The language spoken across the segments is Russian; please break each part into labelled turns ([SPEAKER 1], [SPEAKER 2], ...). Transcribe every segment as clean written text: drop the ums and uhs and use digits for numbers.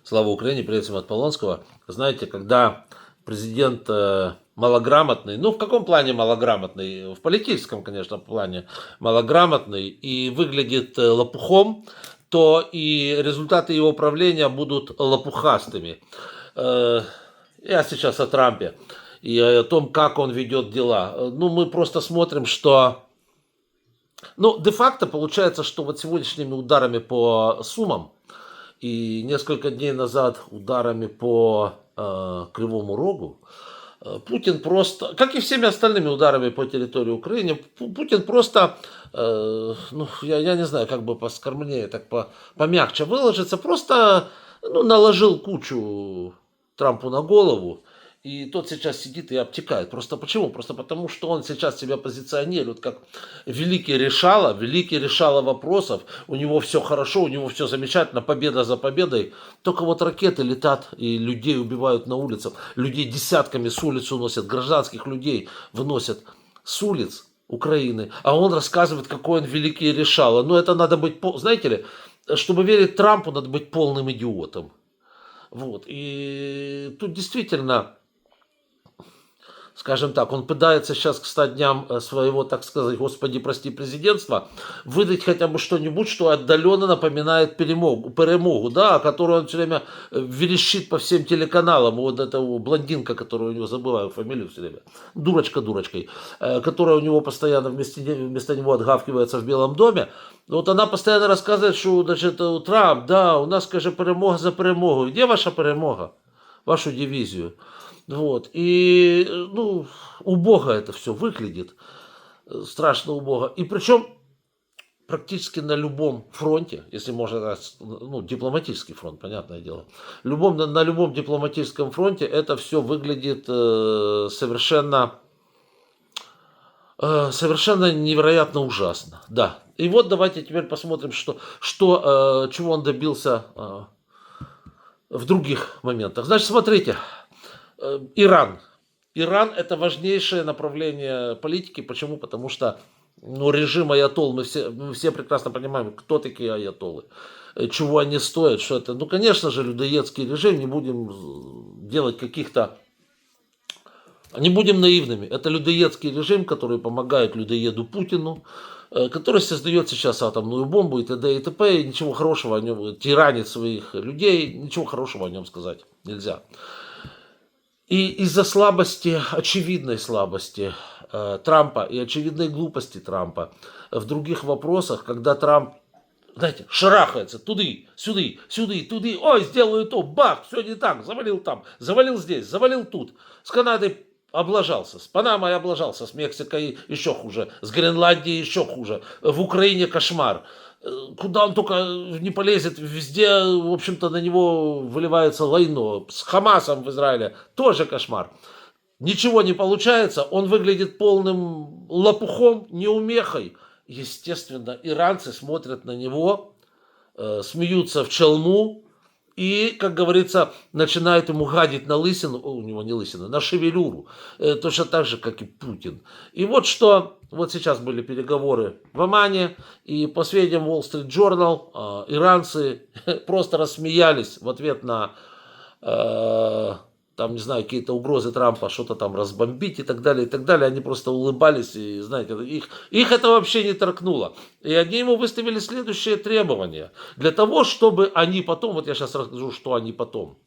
[SPEAKER 1] Слава Украине, привет всем от Полонского. Знаете, когда президент малограмотный, ну в каком плане малограмотный? В политическом, конечно, плане малограмотный и выглядит лопухом, то и результаты его правления будут лопухастыми. Э, Я сейчас о Трампе и о том, как он ведет дела. Ну, мы просто смотрим, что... Ну, де-факто получается, что вот сегодняшними ударами по Сумам и несколько дней назад ударами по Кривому Рогу Путин просто, как и всеми остальными ударами по территории Украины, Путин просто, ну, я не знаю, как бы поскромнее, так помягче выложиться, просто ну, наложил кучу Трампу на голову, и тот сейчас сидит и обтекает. Просто почему? Просто потому, что он сейчас себя позиционирует как великий решала вопросов, у него все хорошо, у него все замечательно, победа за победой. Только вот ракеты летят и людей убивают на улицах, людей десятками с улиц уносят, гражданских людей выносят с улиц Украины, а он рассказывает, какой он великий решала. Но это надо быть, знаете ли, чтобы верить Трампу, надо быть полным идиотом. Вот. И тут действительно, скажем так, он пытается сейчас к 100 дням своего, так сказать, господи, прости, президентства, выдать хотя бы что-нибудь, что отдаленно напоминает перемогу, да, которую он все время верещит по всем телеканалам. Вот эта блондинка, которую у него, забываю фамилию все время, дурочка дурочкой, которая у него постоянно вместо него отгавкивается в Белом доме. Вот она постоянно рассказывает, что, значит, Трамп, да, у нас, скажи, перемога за перемогу. Где ваша перемога? Вашу дивизию. Вот. И, ну, убого это все выглядит. Страшно убого. И причем практически на любом фронте, если можно, ну, дипломатический фронт, понятное дело, на любом дипломатическом фронте это все выглядит совершенно невероятно ужасно. Да. И вот давайте теперь посмотрим, чего он добился в других моментах. Значит, смотрите, Иран. Иран – это важнейшее направление политики. Почему? Потому что ну, режим аятолл, мы все прекрасно понимаем, кто такие аятоллы, чего они стоят, что это. Ну, конечно же, людоедский режим, не будем делать каких-то... Не будем наивными. Это людоедский режим, который помогает людоеду Путину, который создает сейчас атомную бомбу и т.д. и т.п. И ничего хорошего о нем, тиранит своих людей, ничего хорошего о нем сказать нельзя. И из-за слабости, очевидной слабости Трампа и очевидной глупости Трампа в других вопросах, когда Трамп, знаете, шарахается туды, сюды, туды, ой, сделаю то, бах, все не так, завалил там, завалил здесь, завалил тут. С Канадой облажался, с Панамой облажался, с Мексикой еще хуже, с Гренландией еще хуже, в Украине кошмар. Куда он только не полезет, везде, в общем-то, на него выливается лайно. С Хамасом в Израиле тоже кошмар. Ничего не получается, он выглядит полным лопухом, неумехой. Естественно, иранцы смотрят на него, смеются в челму и, как говорится, начинают ему гадить на лысину, у него не лысина, на шевелюру, точно так же, как и Путин. И вот что, вот сейчас были переговоры в Омане, и по сведениям Wall Street Journal, иранцы просто рассмеялись в ответ на там, не знаю, какие-то угрозы Трампа, что-то там разбомбить и так далее, и так далее. Они просто улыбались, и, знаете, их это вообще не торкнуло. И они ему выставили следующее требование. Для того, чтобы они потом, вот я сейчас расскажу, что они потом.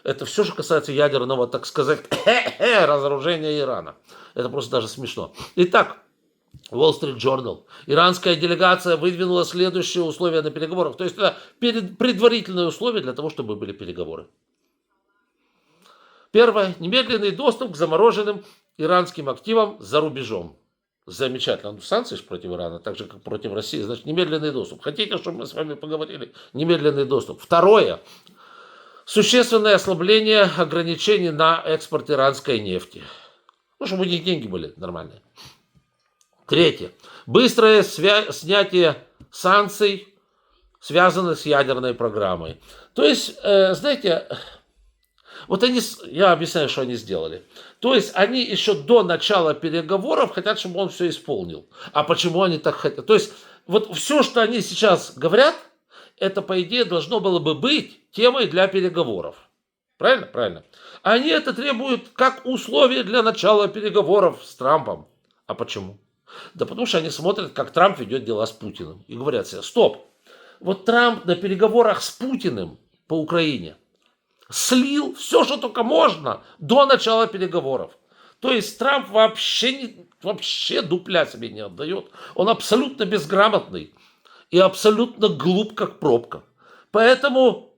[SPEAKER 1] Это все, что касается ядерного, так сказать, разоружения Ирана. Это просто даже смешно. Итак, Wall Street Journal. Иранская делегация выдвинула следующие условия на переговорах. То есть это предварительные условия для того, чтобы были переговоры. Первое. Немедленный доступ к замороженным иранским активам за рубежом. Замечательно. Ну, санкции против Ирана, так же, как против России. Значит, немедленный доступ. Хотите, чтобы мы с вами поговорили? Немедленный доступ. Второе. Существенное ослабление ограничений на экспорт иранской нефти. Ну, чтобы у них деньги были нормальные. Третье. Быстрое снятие санкций, связанных с ядерной программой. То есть, знаете... Вот я объясняю, что они сделали. То есть они еще до начала переговоров хотят, чтобы он все исполнил. А почему они так хотят? То есть вот все, что они сейчас говорят, это, по идее, должно было бы быть темой для переговоров. Правильно? Правильно. Они это требуют как условие для начала переговоров с Трампом. А почему? Да потому что они смотрят, как Трамп ведет дела с Путиным. И говорят себе, стоп, вот Трамп на переговорах с Путиным по Украине слил все, что только можно до начала переговоров. То есть Трамп вообще дупля себе не отдает. Он абсолютно безграмотный и абсолютно глуп, как пробка. Поэтому,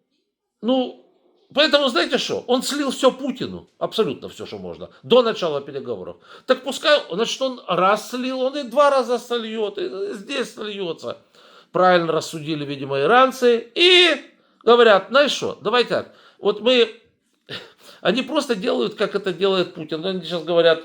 [SPEAKER 1] знаете что, он слил все Путину, абсолютно все, что можно, до начала переговоров. Так пускай, значит, он раз слил, он и 2 раза сольет, и здесь сольется. Правильно рассудили, видимо, иранцы. И говорят, знаешь что, давай так, вот они просто делают, как это делает Путин. Они сейчас говорят,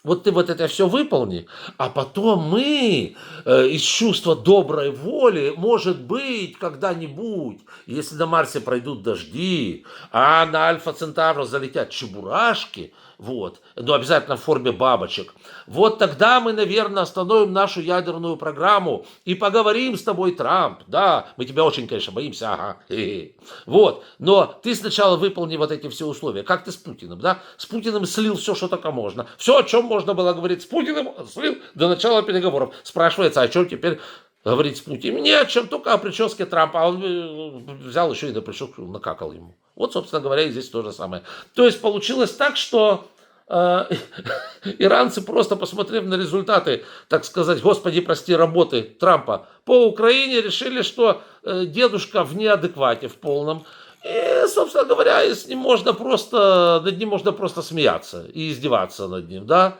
[SPEAKER 1] вот ты вот это все выполни, а потом мы из чувства доброй воли, может быть, когда-нибудь, если на Марсе пройдут дожди, а на Альфа Центавра залетят чебурашки, вот, но обязательно в форме бабочек, вот тогда мы, наверное, остановим нашу ядерную программу и поговорим с тобой, Трамп. Да, мы тебя очень, конечно, боимся, ага. Вот, но ты сначала выполни вот эти все условия. Как ты с Путиным, да? С Путиным слил все, что только можно. Все, о чем можно было говорить с Путиным, он слил до начала переговоров. Спрашивается, о чем теперь говорить с Путиным? Не о чем, только о прическе Трампа. А он взял еще и на прическу накакал ему. Вот, собственно говоря, и здесь то же самое. То есть получилось так, что иранцы, просто посмотрев на результаты, так сказать, господи, прости, работы Трампа по Украине, решили, что дедушка в неадеквате в полном. И, собственно говоря, над ним можно просто смеяться и издеваться над ним, да.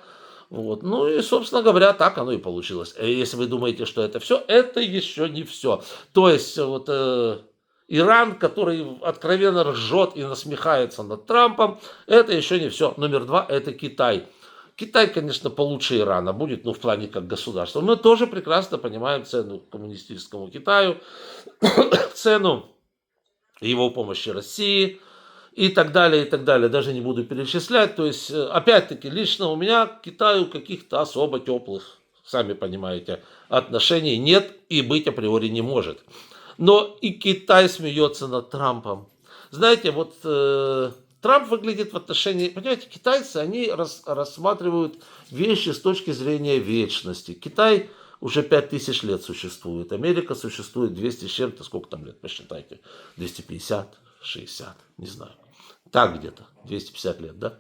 [SPEAKER 1] Вот. Ну и, собственно говоря, так оно и получилось. Если вы думаете, что это все, это еще не все. То есть, вот Иран, который откровенно ржет и насмехается над Трампом, это еще не все. Номер 2 – это Китай. Китай, конечно, получше Ирана будет, в плане как государства. Мы тоже прекрасно понимаем цену коммунистическому Китаю, цену его помощи России и так далее, и так далее. Даже не буду перечислять. То есть, опять-таки, лично у меня к Китаю каких-то особо теплых, сами понимаете, отношений нет и быть априори не может. Но и Китай смеется над Трампом. Знаете, вот Трамп выглядит в отношении... Понимаете, китайцы, они рассматривают вещи с точки зрения вечности. Китай уже 5000 лет существует. Америка существует 200 с чем-то. Сколько там лет, посчитайте? 250, 60, не знаю. Так где-то, 250 лет, да?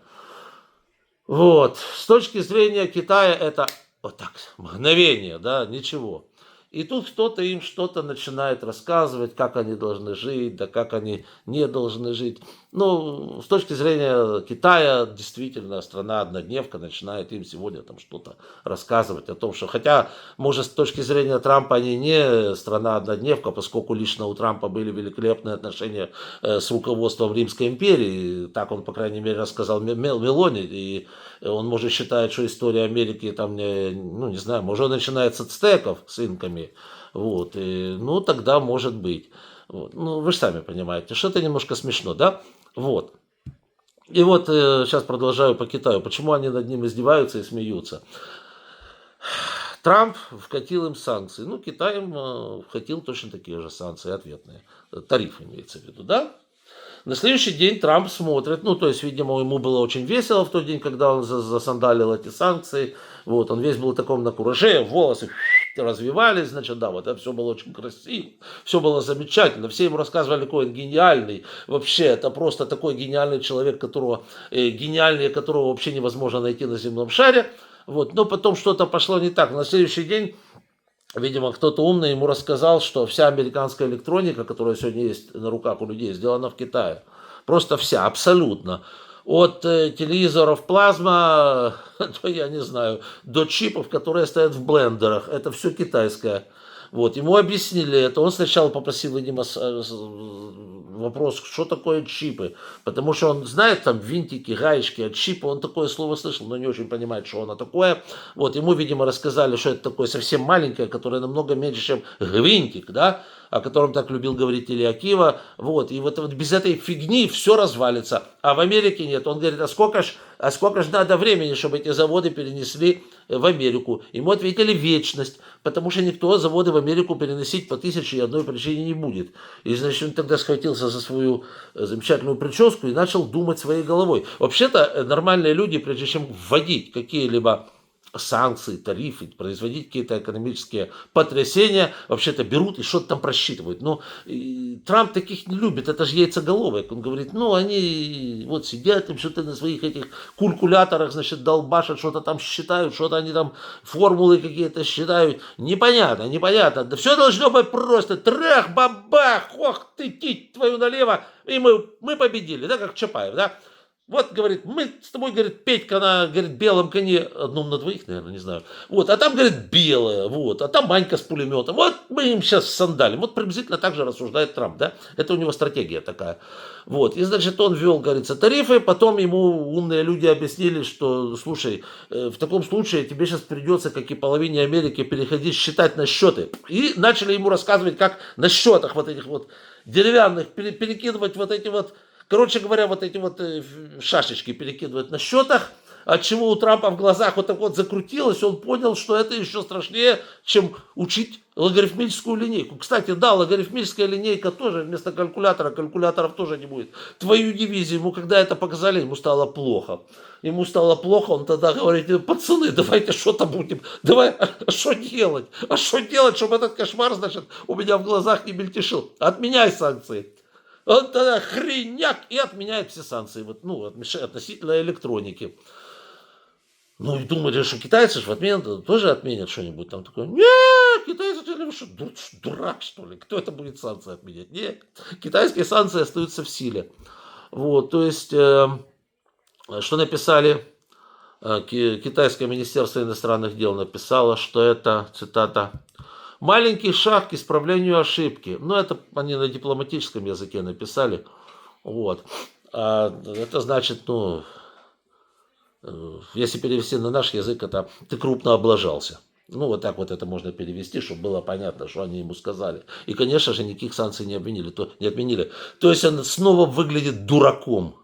[SPEAKER 1] Вот. С точки зрения Китая это вот так, мгновение, да, ничего. И тут кто-то им что-то начинает рассказывать, как они должны жить, да как они не должны жить. С точки зрения Китая, действительно, страна-однодневка начинает им сегодня там что-то рассказывать о том, что, хотя, может, с точки зрения Трампа они не страна-однодневка, поскольку лично у Трампа были великолепные отношения с руководством Римской империи, так он, по крайней мере, рассказал Мелони, и он, может, считает, что история Америки, там, не знаю, может, начинается с ацтеков, с инками, вот, тогда может быть. Вот. Вы же сами понимаете, что это немножко смешно, да? Вот. И вот сейчас продолжаю по Китаю. Почему они над ним издеваются и смеются? Трамп вкатил им санкции. Китай им вкатил точно такие же санкции, ответные. Тариф имеется в виду, да? На следующий день Трамп смотрит, то есть, видимо, ему было очень весело в тот день, когда он засандалил эти санкции. Вот, он весь был в таком на кураже, волосы развивались, значит, да, вот это все было очень красиво, все было замечательно, все ему рассказывали, какой он гениальный, вообще, это просто такой гениальный человек, гениальнее которого вообще невозможно найти на земном шаре, вот, но потом что-то пошло не так. На следующий день, видимо, кто-то умный ему рассказал, что вся американская электроника, которая сегодня есть на руках у людей, сделана в Китае, просто вся, абсолютно. От телевизоров плазма, я не знаю, до чипов, которые стоят в блендерах. Это все китайское. Вот, ему объяснили это. Он сначала попросил, видимо, вопрос, что такое чипы. Потому что он знает там винтики, гаечки, от чипа. Он такое слово слышал, но не очень понимает, что оно такое. Вот, ему, видимо, рассказали, что это такое совсем маленькое, которое намного меньше, чем гвинтик, да. о котором так любил говорить Илья Кива. Вот, и вот без этой фигни все развалится. А в Америке нет. Он говорит, а сколько ж надо времени, чтобы эти заводы перенесли в Америку? Ему ответили вечность, потому что никто заводы в Америку переносить по 1001 причине не будет. И, значит, он тогда схватился за свою замечательную прическу и начал думать своей головой. Вообще-то нормальные люди, прежде чем вводить какие-либо санкции, тарифы, производить какие-то экономические потрясения, вообще-то берут и что-то там просчитывают. Но Трамп таких не любит, это же яйцеголовые. Он говорит, ну, они вот сидят там что-то на своих этих калькуляторах, значит, долбашат, что-то там считают, что-то они там формулы какие-то считают. Непонятно, непонятно. Да все должно быть просто трах, бабах, ох ты, тить твою налево, и мы победили, да, как Чапаев, да. Вот, говорит, мы с тобой, говорит, Петька на, говорит, белом коне, одном на двоих, наверное, не знаю. Вот, а там, говорит, белая, вот, а там Манька с пулеметом. Вот мы им сейчас сандалим. Вот приблизительно так же рассуждает Трамп, да? Это у него стратегия такая. Вот, и, значит, он ввел, говорится, тарифы, потом ему умные люди объяснили, что, слушай, в таком случае тебе сейчас придется, как и половине Америки, переходить считать на счеты. И начали ему рассказывать, как на счетах вот этих вот деревянных перекидывать вот эти вот, короче говоря, вот эти вот шашечки перекидывают на счетах, от чего у Трампа в глазах вот так вот закрутилось, он понял, что это еще страшнее, чем учить логарифмическую линейку. Кстати, да, логарифмическая линейка тоже вместо калькулятора, калькуляторов тоже не будет. Твою дивизию, ему когда это показали, ему стало плохо. Ему стало плохо, он тогда говорит, пацаны, давайте что-то будем, давай, а что делать? А что делать, чтобы этот кошмар, значит, у меня в глазах не мельтешил? Отменяй санкции. Он тогда хреняк и отменяет все санкции, вот, ну, относительно электроники. Ну, и думали, что китайцы же в отмену тоже отменят что-нибудь там такое. Нет, китайцы, вы что, дурак, что ли? Кто это будет санкции отменять? Нет, китайские санкции остаются в силе. Вот, то есть, что написали, китайское министерство иностранных дел написало, что это, цитата, маленький шаг к исправлению ошибки. Ну, это они на дипломатическом языке написали. Вот. А это значит, ну, если перевести на наш язык, это ты крупно облажался. Ну, вот так вот это можно перевести, чтобы было понятно, что они ему сказали. И, конечно же, никаких санкций не отменили. То есть он снова выглядит дураком.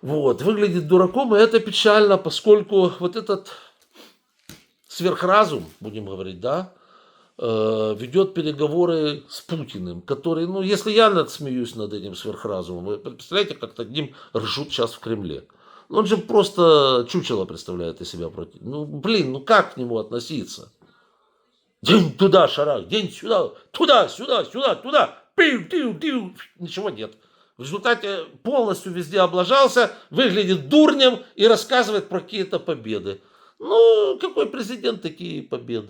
[SPEAKER 1] Вот, выглядит дураком, и это печально, поскольку вот этот сверхразум, будем говорить, да, ведет переговоры с Путиным, который, ну, если я смеюсь над этим сверхразумом, вы представляете, как над ним ржут сейчас в Кремле. Он же просто чучело представляет из себя против. Ну, блин, ну как к нему относиться? День туда шарах, день сюда, туда, сюда, сюда, туда, пиу, тиу, тиу. Ничего нет. В результате полностью везде облажался, выглядит дурнем и рассказывает про какие-то победы. Ну, какой президент, такие победы.